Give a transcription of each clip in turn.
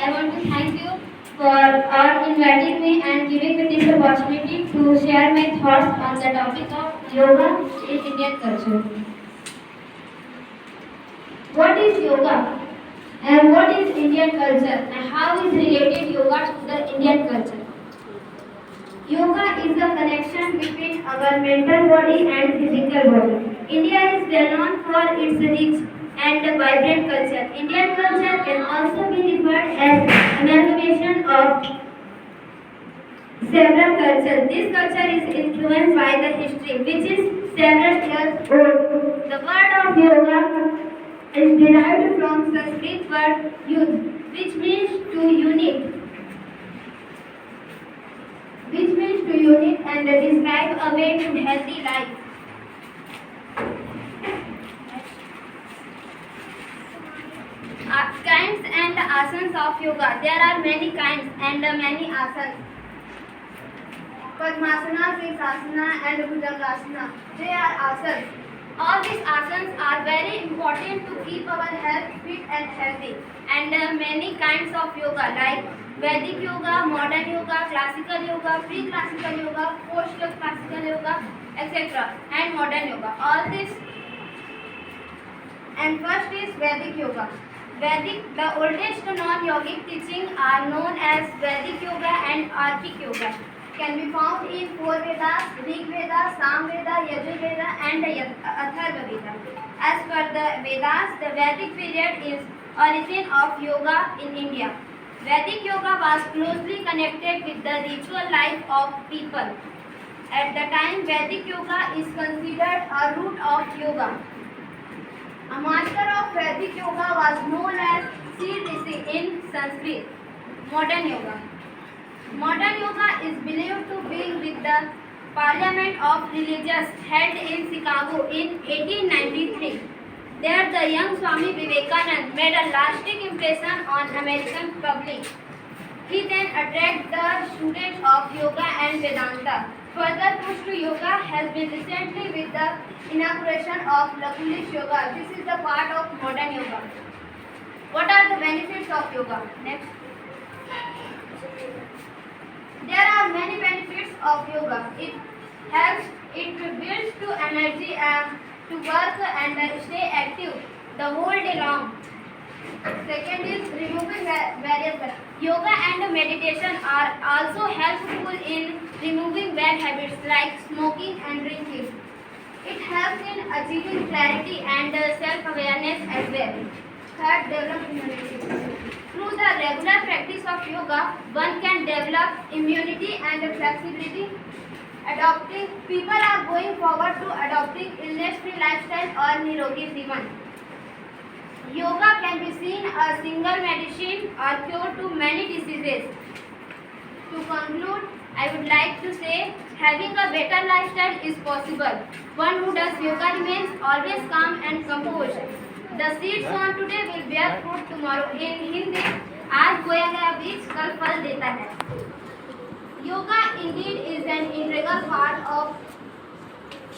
I want to thank you for inviting me and giving me this opportunity to share my thoughts on the topic of yoga in Indian culture. What is yoga? And what is Indian culture? And how is related yoga to the Indian culture? Yoga is the connection between our mental body and physical body. India is well known for its rich and vibrant culture. Indian culture can also be referred as amalgamation of several cultures. This culture is influenced by the history, which is several years old. The word of yoga is derived from Sanskrit word yud, which means to unite and describe a way to healthy life. Kinds and asanas of yoga. There are many kinds and many asanas. Padmasana, Sirsasana and Bhujangasana. They are asanas. All these asanas are very important to keep our health fit and healthy. And many kinds of yoga like Vedic yoga, modern yoga, classical yoga, pre-classical yoga, post-classical yoga, etc. and modern yoga. All this. And first is Vedic yoga. Vedic, the oldest non-yogic teachings are known as Vedic yoga and Archik yoga. Can be found in four Vedas, Rig Veda, Sam Veda, Yajur Veda and Atharva Veda. As per the Vedas, the Vedic period is origin of yoga in India. Vedic yoga was closely connected with the ritual life of people. At the time, Vedic yoga is considered a root of yoga. A master of Vedic yoga was known as Sri Rishi in Sanskrit. Modern yoga. Modern yoga is believed to be with the Parliament of Religious held in Chicago in 1893. There the young Swami Vivekananda made a lasting impression on American public. He then attracted the students of yoga and Vedanta. Further push to yoga has been recently with the inauguration of Lakulish yoga. This is the part of modern yoga. What are the benefits of yoga? Next. There are many benefits of yoga. It helps, it builds to energy to work and stay active the whole day long. Second is removing various. Yoga and meditation are also helpful in removing bad habits like smoking and drinking. It helps in achieving clarity and self-awareness as well. Third, develop immunity. Through the regular practice of yoga, one can develop immunity and flexibility. People are going forward to adopting illness-free lifestyle or nirogi jivan. Yoga can be seen a single medicine or cure to many diseases. To conclude, I would like to say having a better lifestyle is possible. One who does yoga remains always calm and composed. The seeds sown today will bear fruit tomorrow. In Hindi, आज बोया गया बीज कल फल देता है. Yoga indeed is an integral part of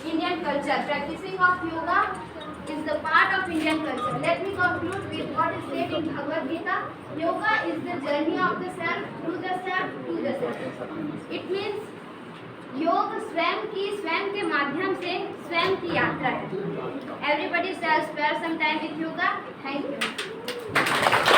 Indian culture. Practicing of yoga is the part of Indian culture. Let me conclude with what is said in Bhagavad Gita. Yoga is the journey of the self through the self to the self. It means योग स्वयं के माध्यम से स्वयं की यात्रा है. Everybody shall spare some time with yoga. Thank you.